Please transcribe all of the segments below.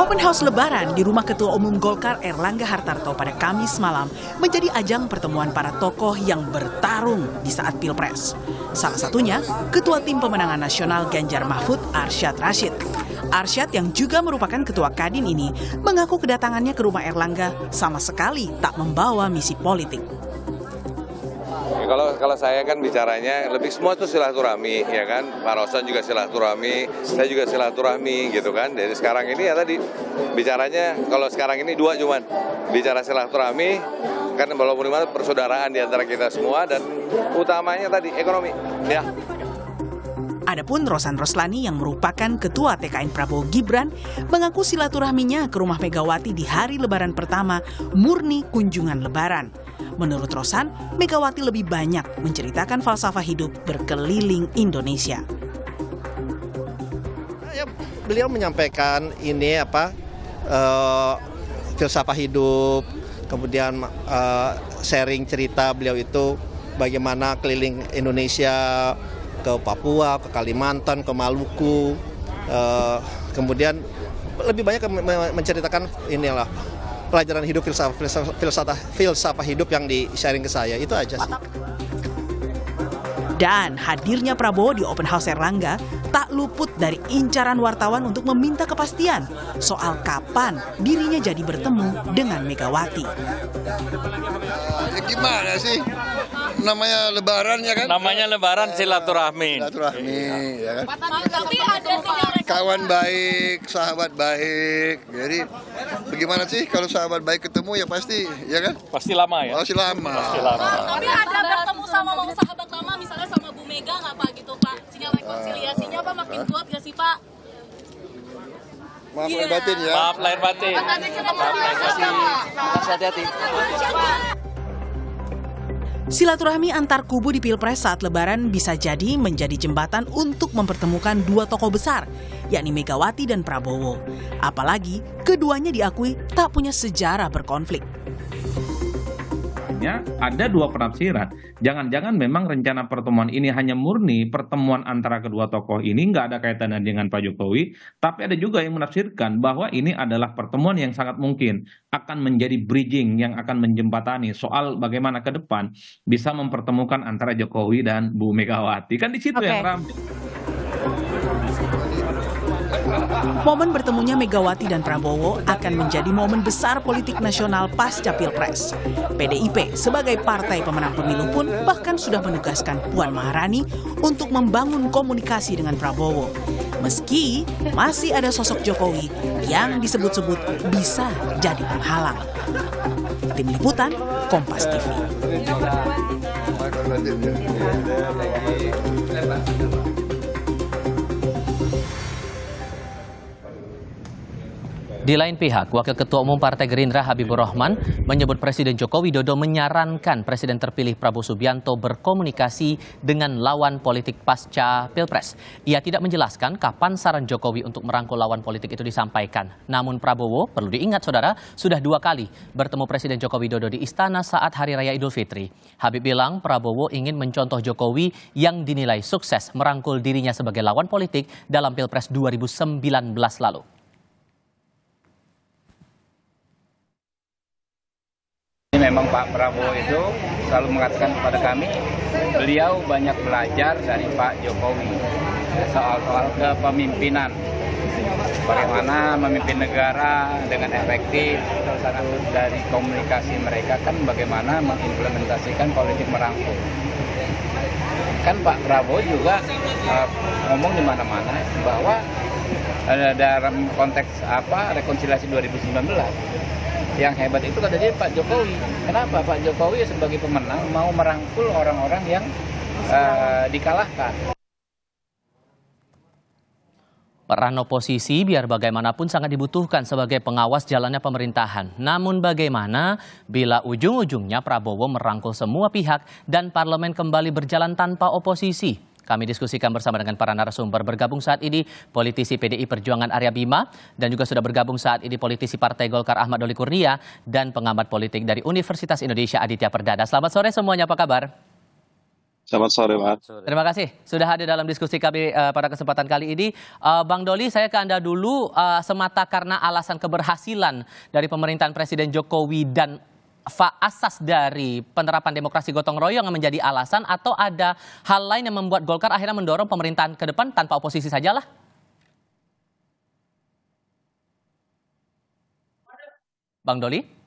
Open House Lebaran di rumah Ketua Umum Golkar Erlangga Hartarto pada Kamis malam menjadi ajang pertemuan para tokoh yang bertarung di saat Pilpres. Salah satunya Ketua Tim Pemenangan Nasional Ganjar Mahfud Arsyad Rashid. Arsyad yang juga merupakan Ketua Kadin ini mengaku kedatangannya ke rumah Erlangga sama sekali tak membawa misi politik. Kalau saya kan bicaranya lebih semua itu silaturahmi, ya kan. Pak Rosan juga silaturahmi, saya juga silaturahmi gitu kan. Jadi sekarang ini ya tadi bicaranya kalau sekarang ini dua cuman bicara silaturahmi kan walaupun gimana persaudaraan di antara kita semua dan utamanya tadi ekonomi, ya. Adapun Rosan Roslani yang merupakan Ketua TKN Prabowo Gibran mengaku silaturahminya ke rumah Megawati di hari Lebaran pertama murni kunjungan Lebaran. Menurut Rosan, Megawati lebih banyak menceritakan falsafah hidup berkeliling Indonesia. Ya, beliau menyampaikan ini filsafah hidup, kemudian sharing cerita beliau itu bagaimana keliling Indonesia ke Papua, ke Kalimantan, ke Maluku, kemudian lebih banyak menceritakan inilah pelajaran hidup filsafah hidup yang di-sharing ke saya, itu aja sih. Dan hadirnya Prabowo di Open House Erlangga tak luput dari incaran wartawan untuk meminta kepastian soal kapan dirinya jadi bertemu dengan Megawati. Gimana sih? Namanya Lebaran ya kan? Namanya Lebaran silaturahmi. Silaturahmi ya kan? Tapi ada kawan baik, sahabat baik. Jadi bagaimana sih kalau sahabat baik ketemu ya pasti, ya kan? Pasti lama ya? Pasti lama. Pasti lama. Tapi ada bertemu sama sahabat lama misalnya sama Bu Mega nggak Pak gitu Pak? Sinyal rekonsiliasinya Pak makin kuat nggak sih Pak? Maaf lahir batin ya. Maaf lahir batin. Hati-hati. Silaturahmi antar kubu di Pilpres saat Lebaran bisa jadi menjadi jembatan untuk mempertemukan dua tokoh besar, yakni Megawati dan Prabowo. Apalagi keduanya diakui tak punya sejarah berkonflik. Ada dua penafsiran. Jangan-jangan memang rencana pertemuan ini hanya murni pertemuan antara kedua tokoh ini, nggak ada kaitannya dengan Pak Jokowi. Tapi ada juga yang menafsirkan bahwa ini adalah pertemuan yang sangat mungkin akan menjadi bridging yang akan menjembatani soal bagaimana ke depan bisa mempertemukan antara Jokowi dan Bu Megawati. Kan di situ yang ramai. Momen bertemunya Megawati dan Prabowo akan menjadi momen besar politik nasional pasca Pilpres. PDIP sebagai partai pemenang pemilu pun bahkan sudah menugaskan Puan Maharani untuk membangun komunikasi dengan Prabowo. Meski masih ada sosok Jokowi yang disebut-sebut bisa jadi penghalang. Tim Liputan, Kompas TV. Di lain pihak, Wakil Ketua Umum Partai Gerindra Habibur Rahman menyebut Presiden Joko Widodo menyarankan Presiden terpilih Prabowo Subianto berkomunikasi dengan lawan politik pasca Pilpres. Ia tidak menjelaskan kapan saran Jokowi untuk merangkul lawan politik itu disampaikan. Namun Prabowo, perlu diingat saudara, sudah 2 kali bertemu Presiden Joko Widodo di Istana saat Hari Raya Idul Fitri. Habib bilang Prabowo ingin mencontoh Jokowi yang dinilai sukses merangkul dirinya sebagai lawan politik dalam Pilpres 2019 lalu. Memang Pak Prabowo itu selalu mengatakan kepada kami, beliau banyak belajar dari Pak Jokowi soal kepemimpinan, bagaimana memimpin negara dengan efektif, dari komunikasi mereka kan bagaimana mengimplementasikan politik merangkul. Kan Pak Prabowo juga ngomong di mana-mana bahwa dalam konteks rekonsiliasi 2019. Yang hebat itu katanya Pak Jokowi. Kenapa? Pak Jokowi sebagai pemenang mau merangkul orang-orang yang dikalahkan. Peran oposisi biar bagaimanapun sangat dibutuhkan sebagai pengawas jalannya pemerintahan. Namun bagaimana bila ujung-ujungnya Prabowo merangkul semua pihak dan parlemen kembali berjalan tanpa oposisi? Kami diskusikan bersama dengan para narasumber. Bergabung saat ini politisi PDI Perjuangan Arya Bima dan juga sudah bergabung saat ini politisi Partai Golkar Ahmad Doli Kurnia dan pengamat politik dari Universitas Indonesia Aditya Perdana. Selamat sore semuanya, apa kabar? Selamat sore, Mas. Terima kasih sudah hadir dalam diskusi kami pada kesempatan kali ini. Bang Doli, saya ke Anda dulu semata karena alasan keberhasilan dari pemerintahan Presiden Jokowi dan asas dari penerapan demokrasi gotong royong yang menjadi alasan, atau ada hal lain yang membuat Golkar akhirnya mendorong pemerintahan ke depan tanpa oposisi sajalah? Bang Doli?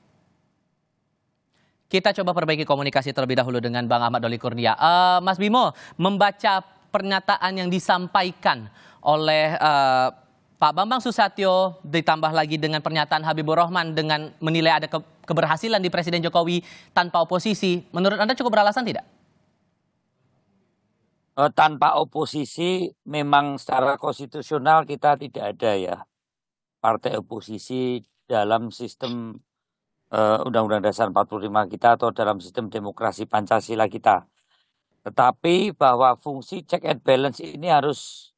Kita coba perbaiki komunikasi terlebih dahulu dengan Bang Ahmad Doli Kurnia. Mas Bimo, membaca pernyataan yang disampaikan oleh Pak Bambang Susatyo ditambah lagi dengan pernyataan Habibur Rahman dengan menilai ada keberhasilan di Presiden Jokowi tanpa oposisi, menurut Anda cukup beralasan tidak? Tanpa oposisi memang secara konstitusional kita tidak ada ya partai oposisi dalam sistem Undang-Undang Dasar 45 kita atau dalam sistem demokrasi Pancasila kita. Tetapi bahwa fungsi check and balance ini harus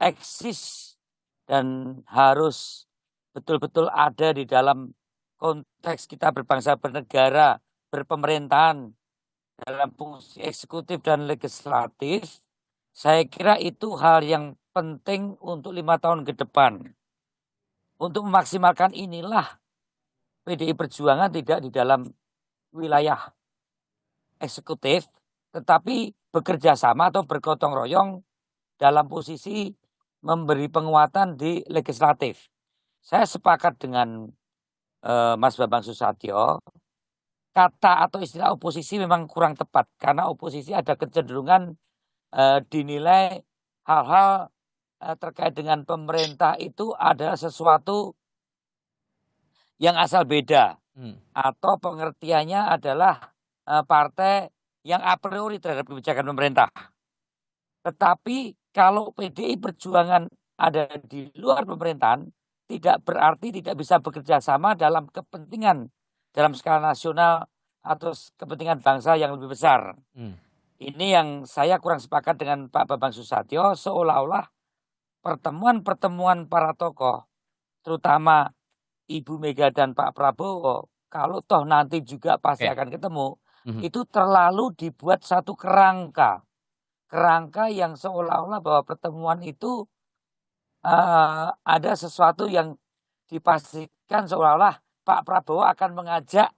eksis dan harus betul-betul ada di dalam konteks kita berbangsa bernegara, berpemerintahan dalam fungsi eksekutif dan legislatif. Saya kira itu hal yang penting untuk 5 tahun ke depan. Untuk memaksimalkan inilah PDI Perjuangan tidak di dalam wilayah eksekutif, tetapi bekerja sama atau bergotong royong dalam posisi memberi penguatan di legislatif. Saya sepakat dengan Mas Bambang Susatyo, kata atau istilah oposisi memang kurang tepat, karena oposisi ada kecenderungan dinilai hal-hal terkait dengan pemerintah itu adalah sesuatu yang asal beda, atau pengertiannya adalah partai yang a priori terhadap kebijakan pemerintah. Tetapi kalau PDI Perjuangan ada di luar pemerintahan, tidak berarti tidak bisa bekerja sama dalam kepentingan dalam skala nasional atau kepentingan bangsa yang lebih besar. Ini yang saya kurang sepakat dengan Pak Bambang Susatyo, seolah-olah pertemuan-pertemuan para tokoh, terutama Ibu Mega dan Pak Prabowo, kalau toh nanti juga pasti akan ketemu, itu terlalu dibuat satu kerangka yang seolah-olah bahwa pertemuan itu ada sesuatu yang dipastikan seolah-olah Pak Prabowo akan mengajak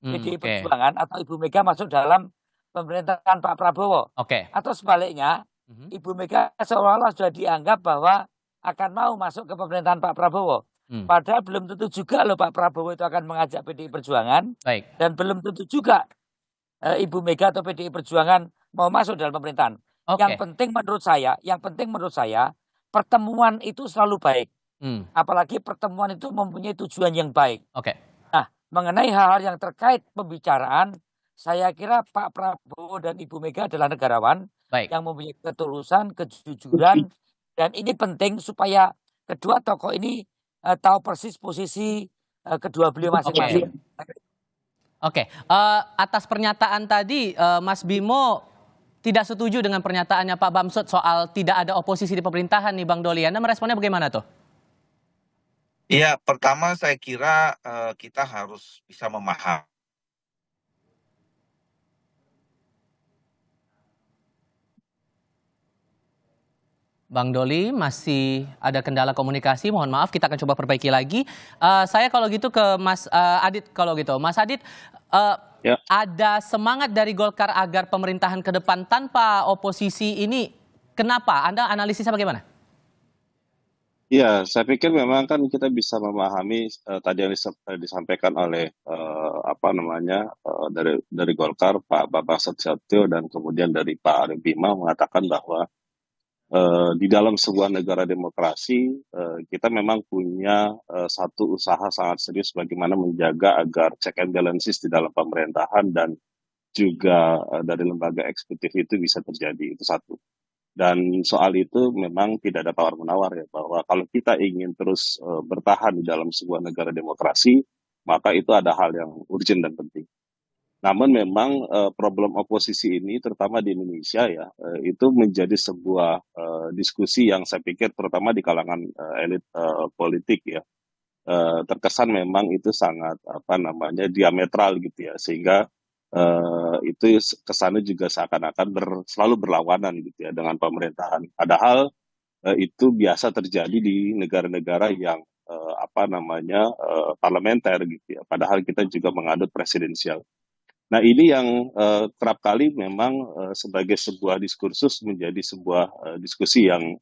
PDI Perjuangan atau Ibu Mega masuk dalam pemerintahan Pak Prabowo. Atau sebaliknya, Ibu Mega seolah-olah sudah dianggap bahwa akan mau masuk ke pemerintahan Pak Prabowo. Padahal belum tentu juga loh Pak Prabowo itu akan mengajak PDI Perjuangan. Dan belum tentu juga Ibu Mega atau PDI Perjuangan mau masuk dalam pemerintahan. Yang penting menurut saya, pertemuan itu selalu baik. Apalagi pertemuan itu mempunyai tujuan yang baik. Nah, mengenai hal-hal yang terkait pembicaraan, saya kira Pak Prabowo dan Ibu Mega adalah negarawan yang mempunyai ketulusan, kejujuran, dan ini penting supaya kedua tokoh ini tahu persis posisi kedua beliau masing-masing. Atas pernyataan tadi, Mas Bimo tidak setuju dengan pernyataannya Pak Bamsud soal tidak ada oposisi di pemerintahan nih, Bang Doli. Anda meresponnya bagaimana tuh? Iya, pertama saya kira kita harus bisa memahami. Bang Doli masih ada kendala komunikasi, mohon maaf, kita akan coba perbaiki lagi. Saya kalau gitu ke Mas Adit, Mas Adit, ada semangat dari Golkar agar pemerintahan ke depan tanpa oposisi ini, kenapa? Anda analisisnya bagaimana? Iya, saya pikir memang kan kita bisa memahami tadi yang disampaikan oleh dari Golkar, Pak Bambang Susatyo, dan kemudian dari Pak Arif Bima mengatakan bahwa di dalam sebuah negara demokrasi kita memang punya satu usaha sangat serius bagaimana menjaga agar check and balances di dalam pemerintahan dan juga dari lembaga eksekutif itu bisa terjadi, itu satu. Dan soal itu memang tidak ada tawar-menawar ya, bahwa kalau kita ingin terus bertahan di dalam sebuah negara demokrasi, maka itu ada hal yang urgent dan penting. Namun memang problem oposisi ini terutama di Indonesia ya, itu menjadi sebuah diskusi yang saya pikir terutama di kalangan elit politik ya, terkesan memang itu sangat diametral gitu ya, sehingga itu kesannya juga seakan-akan selalu berlawanan gitu ya dengan pemerintahan. Padahal itu biasa terjadi di negara-negara yang parlementer gitu ya. Padahal kita juga mengadut presidensial. Nah ini yang kerap kali memang sebagai sebuah diskursus menjadi sebuah diskusi yang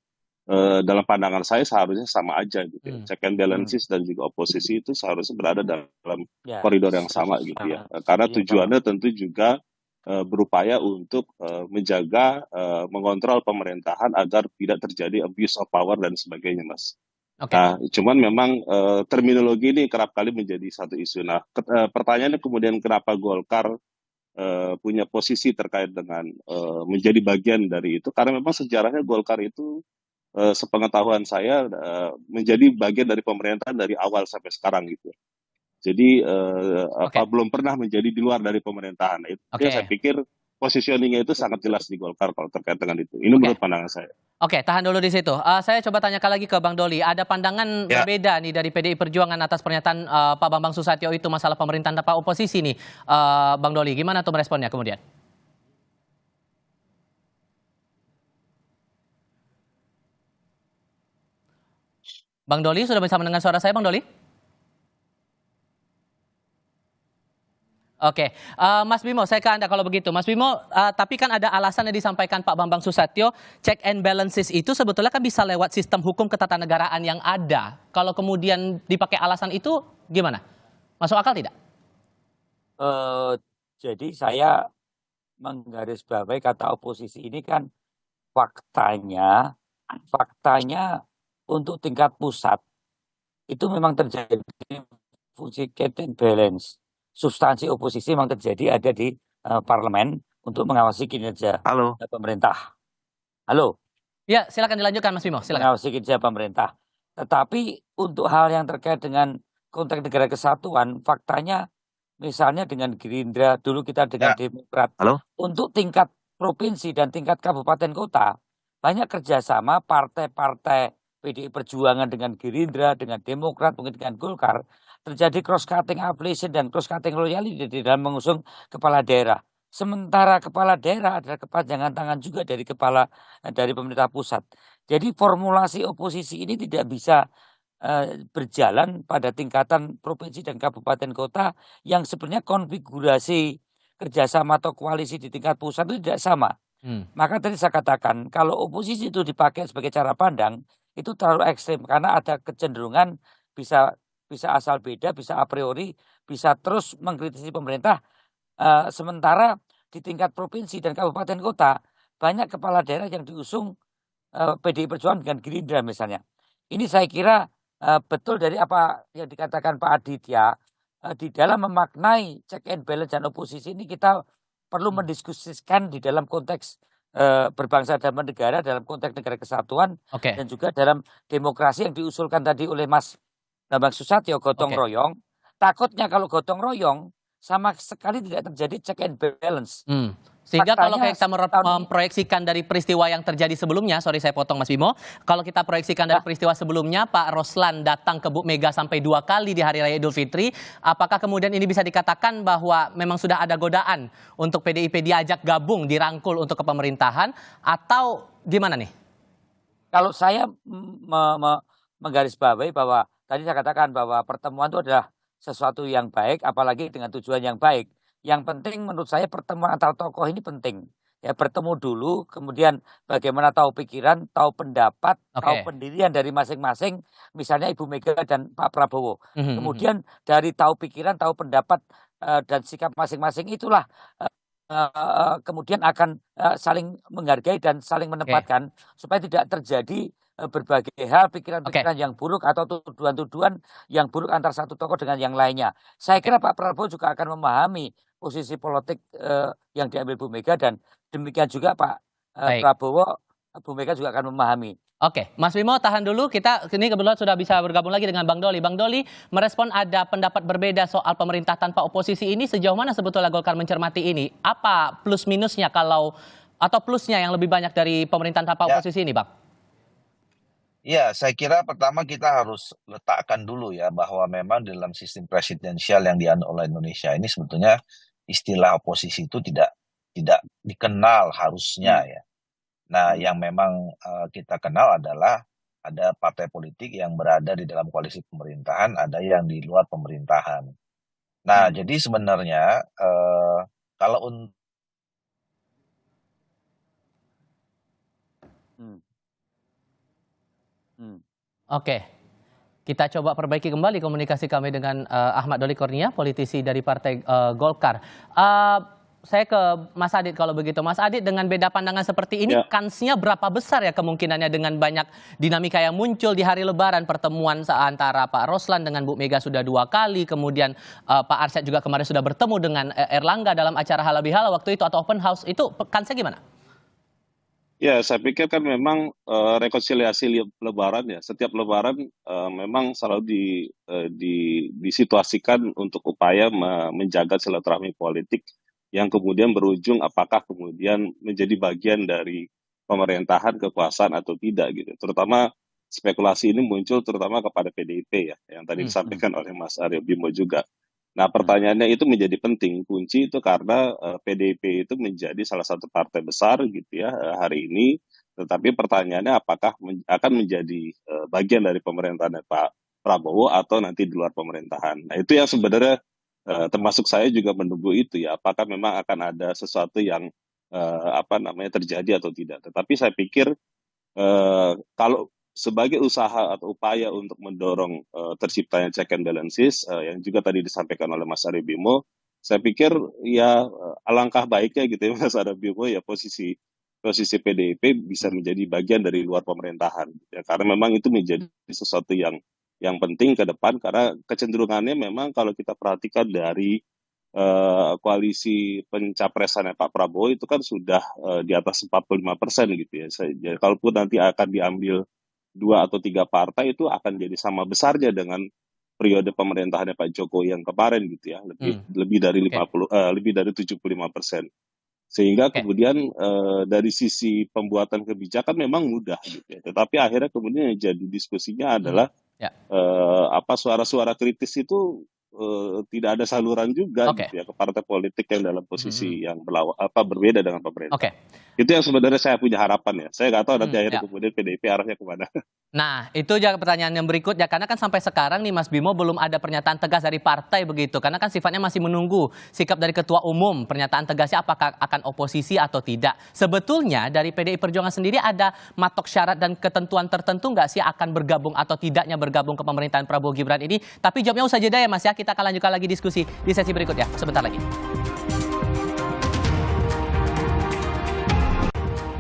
dalam pandangan saya seharusnya sama aja gitu ya. Check and balances dan juga oposisi itu seharusnya berada dalam koridor yang sama gitu ya. Karena tujuannya tentu juga berupaya untuk menjaga, mengontrol pemerintahan agar tidak terjadi abuse of power dan sebagainya, Mas. Nah, cuman memang terminologi ini kerap kali menjadi satu isu. Nah, pertanyaannya kemudian kenapa Golkar punya posisi terkait dengan menjadi bagian dari itu? Karena memang sejarahnya Golkar itu sepengetahuan saya menjadi bagian dari pemerintahan dari awal sampai sekarang gitu. Jadi belum pernah menjadi di luar dari pemerintahan. Itu saya pikir positioningnya itu sangat jelas di Golkar kalau terkait dengan itu. Ini menurut pandangan saya. Oke, tahan dulu di situ. Saya coba tanyakan lagi ke Bang Doli. Ada pandangan berbeda nih dari PDI Perjuangan atas pernyataan Pak Bambang Susatyo itu masalah pemerintahan tanpa oposisi nih. Bang Doli, gimana tuh meresponnya kemudian? Bang Doli, sudah bisa mendengar suara saya, Bang Doli? Oke, Mas Bimo, saya ke Anda kalau begitu. Mas Bimo, tapi kan ada alasan yang disampaikan Pak Bambang Susatyo, check and balances itu sebetulnya kan bisa lewat sistem hukum ketatanegaraan yang ada. Kalau kemudian dipakai alasan itu gimana? Masuk akal tidak? Jadi saya menggarisbawahi kata oposisi ini kan faktanya untuk tingkat pusat itu memang terjadi fungsi check and balance. Substansi oposisi memang terjadi ada di parlemen untuk mengawasi kinerja pemerintah. Halo? Ya, silakan dilanjutkan Mas Bimo, silakan. Mengawasi kinerja pemerintah. Tetapi untuk hal yang terkait dengan konteks negara kesatuan, faktanya misalnya dengan Gerindra, dulu kita dengan Demokrat. Untuk tingkat provinsi dan tingkat kabupaten kota, banyak kerjasama partai-partai PDI Perjuangan dengan Gerindra, dengan Demokrat, mungkin dengan Golkar, terjadi cross-cutting affiliation dan cross-cutting loyalty di dalam mengusung kepala daerah. Sementara kepala daerah adalah kepanjangan tangan juga dari pemerintah pusat. Jadi formulasi oposisi ini tidak bisa berjalan pada tingkatan provinsi dan kabupaten kota yang sebenarnya konfigurasi kerjasama atau koalisi di tingkat pusat itu tidak sama. Maka tadi saya katakan kalau oposisi itu dipakai sebagai cara pandang itu terlalu ekstrim karena ada kecenderungan bisa asal beda, bisa a priori, bisa terus mengkritisi pemerintah. Sementara di tingkat provinsi dan kabupaten kota banyak kepala daerah yang diusung PDI Perjuangan dengan Gerindra misalnya. Ini saya kira betul dari apa yang dikatakan Pak Aditya di dalam memaknai check and balance dan oposisi ini kita perlu mendiskusikan di dalam konteks berbangsa dan bernegara, dalam konteks negara kesatuan dan juga dalam demokrasi yang diusulkan tadi oleh Mas Bambang Susatyo gotong royong. Takutnya kalau gotong royong sama sekali tidak terjadi check and balance. Sehingga kalau kita memproyeksikan dari peristiwa yang terjadi sebelumnya, sorry saya potong Mas Bimo, kalau kita proyeksikan dari peristiwa sebelumnya Pak Roslan datang ke Bu Mega sampai 2 kali di Hari Raya Idul Fitri, apakah kemudian ini bisa dikatakan bahwa memang sudah ada godaan untuk PDIP diajak gabung, dirangkul untuk kepemerintahan, atau gimana nih? Kalau saya menggarisbawahi bahwa tadi saya katakan bahwa pertemuan itu adalah sesuatu yang baik, apalagi dengan tujuan yang baik. Yang penting menurut saya pertemuan antar tokoh ini penting. Ya bertemu dulu, kemudian bagaimana tahu pikiran, tahu pendapat, tahu pendirian dari masing-masing, misalnya Ibu Mega dan Pak Prabowo. Kemudian dari tahu pikiran, tahu pendapat dan sikap masing-masing itulah kemudian akan saling menghargai dan saling menempatkan supaya tidak terjadi berbagai hal, pikiran-pikiran yang buruk atau tuduhan-tuduhan yang buruk antara satu tokoh dengan yang lainnya. Saya kira Pak Prabowo juga akan memahami posisi politik yang diambil Bu Mega dan demikian juga Pak Prabowo, Bu Mega juga akan memahami. Oke, Mas Bimo tahan dulu. Kita ini kebetulan sudah bisa bergabung lagi dengan Bang Doli. Bang Doli merespon ada pendapat berbeda soal pemerintah tanpa oposisi ini. Sejauh mana sebetulnya Golkar mencermati ini? Apa plus minusnya atau plusnya yang lebih banyak dari pemerintahan tanpa oposisi ini, Bang? Ya, saya kira pertama kita harus letakkan dulu ya bahwa memang dalam sistem presidensial yang dianut oleh Indonesia ini sebetulnya istilah oposisi itu tidak dikenal harusnya ya. Nah, yang memang kita kenal adalah ada partai politik yang berada di dalam koalisi pemerintahan, ada yang di luar pemerintahan. Nah, jadi sebenarnya kalau Oke, kita coba perbaiki kembali komunikasi kami dengan Ahmad Doli Kurnia, politisi dari Partai Golkar. Saya ke Mas Adit kalau begitu. Mas Adit, dengan beda pandangan seperti ini, kansnya berapa besar ya kemungkinannya dengan banyak dinamika yang muncul di hari Lebaran, pertemuan antara Pak Roslan dengan Bu Mega sudah 2 kali, kemudian Pak Arsyad juga kemarin sudah bertemu dengan Erlangga dalam acara halal bihalal waktu itu atau open house, itu kansnya gimana? Ya, saya pikir kan memang rekonsiliasi Lebaran ya. Setiap Lebaran memang selalu disituasikan untuk upaya menjaga silaturahmi politik yang kemudian berujung apakah kemudian menjadi bagian dari pemerintahan kekuasaan atau tidak gitu. Terutama spekulasi ini muncul terutama kepada PDIP ya, yang tadi disampaikan oleh Mas Aryo Bimo juga. Nah, pertanyaannya itu menjadi penting. Kunci itu karena PDIP itu menjadi salah satu partai besar gitu ya hari ini. Tetapi pertanyaannya apakah akan menjadi bagian dari pemerintahan Pak Prabowo atau nanti di luar pemerintahan. Nah, itu yang sebenarnya termasuk saya juga menunggu itu ya. Apakah memang akan ada sesuatu yang terjadi atau tidak. Tetapi saya pikir kalau sebagai usaha atau upaya untuk mendorong terciptanya check and balances yang juga tadi disampaikan oleh Mas Aryo Bimo, saya pikir ya alangkah baiknya gitu ya Mas Aryo Bimo ya posisi PDIP bisa menjadi bagian dari luar pemerintahan ya, karena memang itu menjadi sesuatu yang penting ke depan, karena kecenderungannya memang kalau kita perhatikan dari koalisi pencapresannya Pak Prabowo itu kan sudah di atas 45% gitu ya. Jadi kalaupun nanti akan diambil 2 atau 3 partai itu akan jadi sama besarnya dengan periode pemerintahannya Pak Jokowi yang kemarin gitu ya, lebih dari 75%. Sehingga kemudian dari sisi pembuatan kebijakan memang mudah gitu ya. Tetapi akhirnya kemudian yang jadi diskusinya adalah suara-suara kritis itu tidak ada saluran juga gitu ya ke partai politik yang dalam posisi yang berbeda dengan pemerintah. Itu yang sebenarnya saya punya harapan ya. Saya nggak tahu nanti akhirnya kemudian PDIP arahnya kemana. Nah, itu juga pertanyaan yang berikutnya, karena kan sampai sekarang nih Mas Bimo belum ada pernyataan tegas dari partai begitu, karena kan sifatnya masih menunggu sikap dari Ketua Umum, pernyataan tegasnya apakah akan oposisi atau tidak. Sebetulnya dari PDI Perjuangan sendiri ada matok syarat dan ketentuan tertentu nggak sih akan bergabung atau tidaknya bergabung ke pemerintahan Prabowo Gibran ini? Tapi jawabnya usai jeda ya Mas ya, kita akan lanjutkan lagi diskusi di sesi berikutnya, sebentar lagi.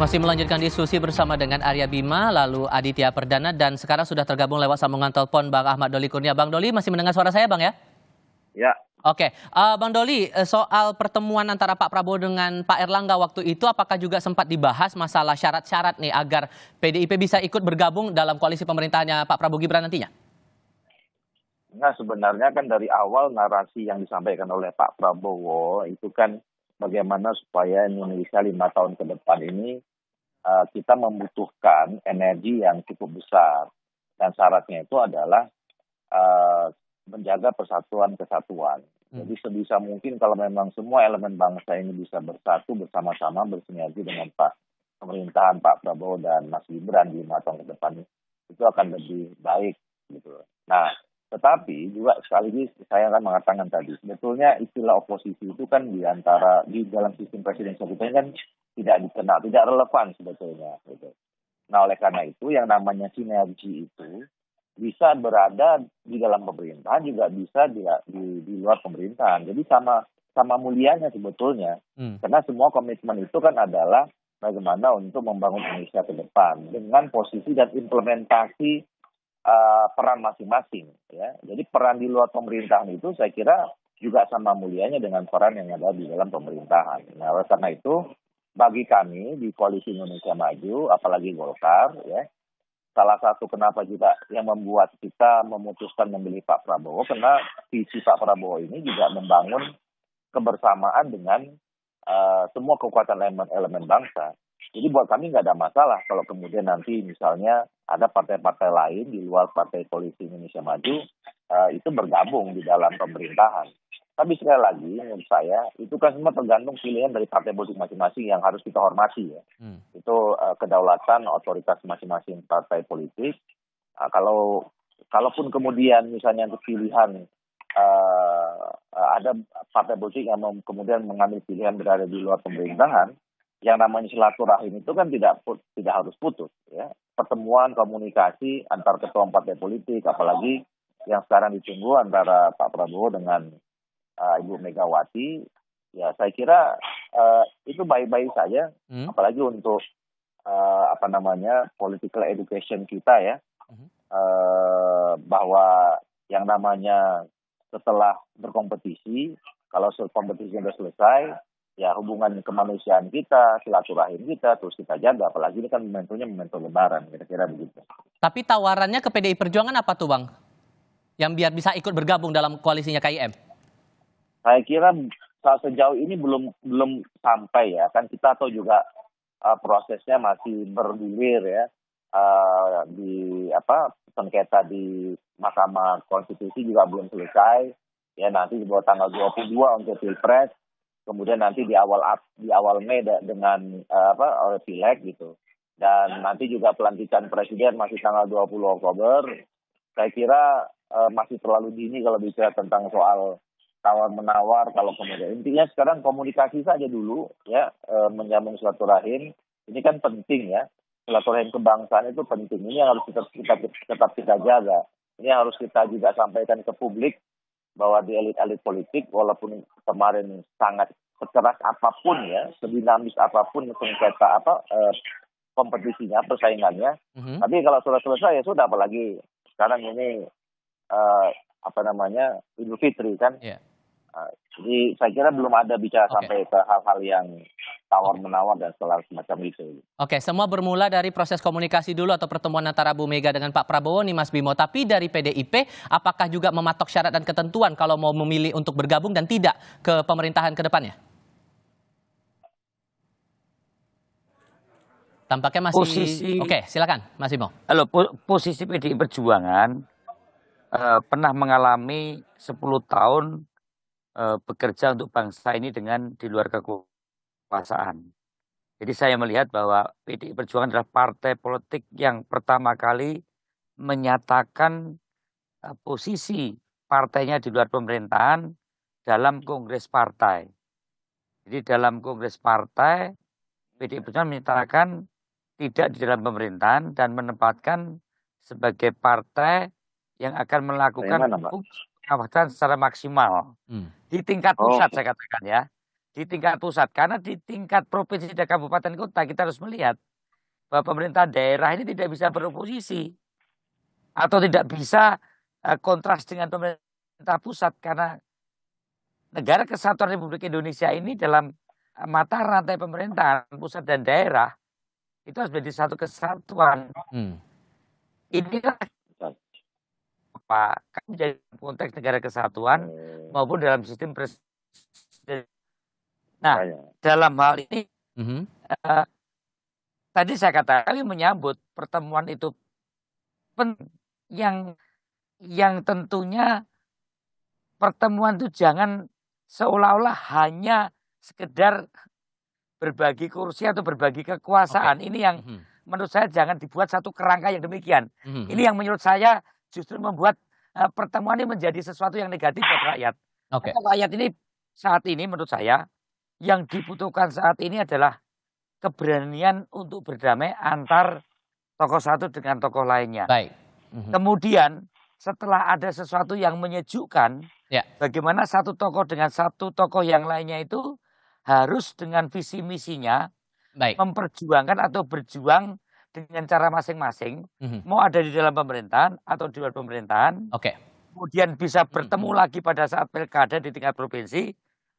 Masih melanjutkan diskusi bersama dengan Arya Bima, lalu Aditya Perdana, dan sekarang sudah tergabung lewat sambungan telepon Bang Ahmad Doli Kurnia. Bang Doli masih mendengar suara saya Bang ya? Ya. Oke, Bang Doli, soal pertemuan antara Pak Prabowo dengan Pak Erlangga waktu itu, apakah juga sempat dibahas masalah syarat-syarat nih agar PDIP bisa ikut bergabung dalam koalisi pemerintahannya Pak Prabowo Gibran nantinya? Nah, sebenarnya kan dari awal narasi yang disampaikan oleh Pak Prabowo itu kan bagaimana supaya Indonesia 5 tahun ke depan ini kita membutuhkan energi yang cukup besar, dan syaratnya itu adalah menjaga persatuan kesatuan. Jadi sebisa mungkin kalau memang semua elemen bangsa ini bisa bersatu bersama-sama bersinergi dengan pemerintahan Pak Prabowo dan Mas Gibran di 5 tahun ke depan, itu akan lebih baik gitu. Nah, tetapi juga sekaligus saya akan mengatakan tadi, sebetulnya istilah oposisi itu kan di dalam sistem presidensial kita kan tidak dikenal, tidak relevan sebetulnya. Gitu. Nah, oleh karena itu yang namanya sinergi itu bisa berada di dalam pemerintahan, juga bisa di luar pemerintahan. Jadi sama mulianya sebetulnya, karena semua komitmen itu kan adalah bagaimana untuk membangun Indonesia ke depan dengan posisi dan implementasi peran masing-masing ya. Jadi peran di luar pemerintahan itu saya kira juga sama mulianya dengan peran yang ada di dalam pemerintahan. Nah, oleh karena itu bagi kami di Koalisi Indonesia Maju, apalagi Golkar ya, salah satu kenapa juga yang membuat kita memutuskan memilih Pak Prabowo, karena visi Pak Prabowo ini juga membangun kebersamaan dengan semua kekuatan elemen bangsa. Jadi buat kami nggak ada masalah kalau kemudian nanti misalnya ada partai-partai lain di luar partai Koalisi Indonesia Maju itu bergabung di dalam pemerintahan. Tapi sekali lagi menurut saya itu kan semua tergantung pilihan dari partai politik masing-masing yang harus kita hormati ya. Itu kedaulatan otoritas masing-masing partai politik. Kalaupun kemudian misalnya untuk pilihan ada partai politik yang kemudian mengambil pilihan berada di luar pemerintahan, yang namanya silaturahim itu kan tidak harus putus ya. Pertemuan komunikasi antar ketua partai politik, apalagi yang sekarang ditunggu antara Pak Prabowo dengan Ibu Megawati, ya saya kira itu baik-baik saja, apalagi untuk political education kita ya, bahwa yang namanya setelah berkompetisi, kalau kompetisi sudah selesai, ya hubungan kemanusiaan kita, silaturahim kita terus kita jaga, apalagi ini kan momentumnya momentum lebaran, kira-kira begitu. Tapi tawarannya ke PDI Perjuangan apa tuh Bang? Yang biar bisa ikut bergabung dalam koalisinya KIM? Saya kira sejauh ini belum sampai ya, kan kita tahu juga prosesnya masih bergulir ya, sengketa di Mahkamah Konstitusi juga belum selesai ya, nanti di bawah tanggal 22 untuk Pilpres, kemudian nanti di awal Mei dengan oleh Pileg gitu, dan nanti juga pelantikan presiden masih tanggal 20 Oktober. Saya kira masih terlalu dini kalau bicara tentang soal tawar-menawar. Kalau kemudian intinya sekarang komunikasi saja dulu ya, menyambung silaturahim ini kan penting ya, silaturahim kebangsaan itu penting, ini yang harus tetap kita jaga. Ini harus kita juga sampaikan ke publik bahwa di elit-elit politik walaupun kemarin sangat sekeras apapun ya, sedinamis apapun sengketa kompetisinya, persaingannya, tapi kalau sudah selesai ya sudah, apalagi sekarang ini Idul Fitri kan. Jadi saya kira belum ada bicara sampai ke hal-hal yang tawar-menawar dan semacam itu. Oke, semua bermula dari proses komunikasi dulu atau pertemuan antara Bu Mega dengan Pak Prabowo nih Mas Bimo. Tapi dari PDIP, apakah juga mematok syarat dan ketentuan kalau mau memilih untuk bergabung dan tidak ke pemerintahan ke depannya? Tampaknya masih... Oke, silakan Mas Bimo. Halo, posisi PDI Perjuangan pernah mengalami 10 tahun bekerja untuk bangsa ini dengan di luar kekuasaan. Jadi saya melihat bahwa PDI Perjuangan adalah partai politik yang pertama kali menyatakan posisi partainya di luar pemerintahan dalam kongres partai. Jadi dalam kongres partai, PDI Perjuangan menyatakan tidak di dalam pemerintahan dan menempatkan sebagai partai yang akan melakukan pengawasan secara maksimal. Di tingkat pusat saya katakan ya, di tingkat pusat, karena di tingkat provinsi dan kabupaten kota kita harus melihat bahwa pemerintah daerah ini tidak bisa beroposisi atau tidak bisa kontras dengan pemerintah pusat, karena negara kesatuan Republik Indonesia ini dalam mata rantai pemerintahan pusat dan daerah itu harus menjadi satu kesatuan. Inilah kami jadi konteks negara kesatuan maupun dalam sistem presiden. Nah, dalam hal ini tadi saya katakan kami menyambut pertemuan itu yang tentunya pertemuan itu jangan seolah-olah hanya sekedar berbagi kursi atau berbagi kekuasaan. Ini yang menurut saya jangan dibuat satu kerangka yang demikian. Ini yang menurut saya justru membuat pertemuan ini menjadi sesuatu yang negatif buat rakyat. Rakyat ini saat ini menurut saya yang dibutuhkan saat ini adalah keberanian untuk berdamai antar tokoh satu dengan tokoh lainnya. Kemudian setelah ada sesuatu yang menyejukkan, bagaimana satu tokoh dengan satu tokoh yang lainnya itu harus dengan visi misinya memperjuangkan atau berjuang dengan cara masing-masing, mau ada di dalam pemerintahan atau di luar pemerintahan, kemudian bisa bertemu lagi pada saat pilkada di tingkat provinsi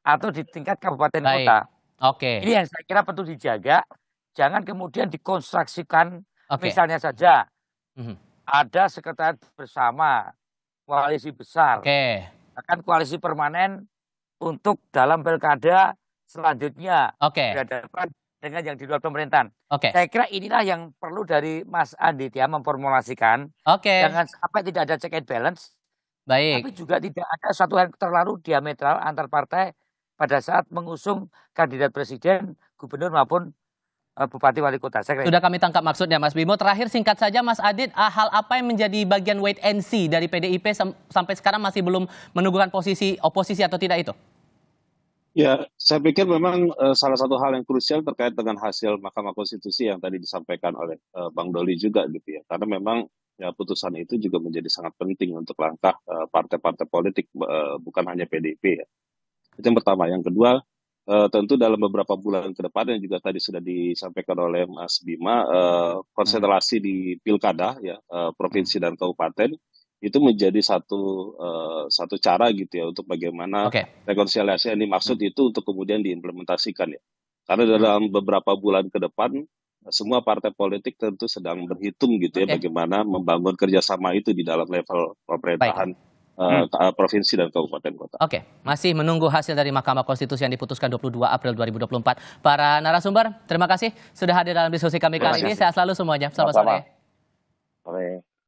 atau di tingkat kabupaten kota. Ini yang saya kira perlu dijaga, jangan kemudian dikonstruksikan, misalnya saja ada sekretariat bersama, koalisi besar, bahkan koalisi permanen untuk dalam pilkada selanjutnya berhadapan dengan yang di luar pemerintahan. Saya kira inilah yang perlu dari Mas Andit ya memformulasikan. Jangan sampai tidak ada check and balance. Baik. Tapi juga tidak ada satu yang terlalu diametral antar partai pada saat mengusung kandidat presiden, gubernur maupun bupati wali kota. Sudah kami tangkap maksudnya Mas Bimo. Terakhir singkat saja Mas Adit, hal apa yang menjadi bagian wait and see dari PDIP sampai sekarang masih belum menentukan posisi oposisi atau tidak itu? Ya, saya pikir memang salah satu hal yang krusial terkait dengan hasil Mahkamah Konstitusi yang tadi disampaikan oleh Bang Doli juga gitu ya. Karena memang ya putusan itu juga menjadi sangat penting untuk langkah partai-partai politik, bukan hanya PDIP ya. Itu yang pertama. Yang kedua, tentu dalam beberapa bulan ke depan yang juga tadi sudah disampaikan oleh Mas Bima, konsentrasi di pilkada ya, provinsi dan kabupaten itu menjadi satu cara gitu ya untuk bagaimana rekonsiliasi yang dimaksud itu untuk kemudian diimplementasikan ya. Karena dalam beberapa bulan ke depan semua partai politik tentu sedang berhitung gitu ya bagaimana membangun kerjasama itu di dalam level pemerintahan provinsi dan kabupaten kota. Oke, masih menunggu hasil dari Mahkamah Konstitusi yang diputuskan 22 April 2024. Para narasumber, terima kasih sudah hadir dalam diskusi kami kali ini. Sehat selalu semuanya. Selamat sore.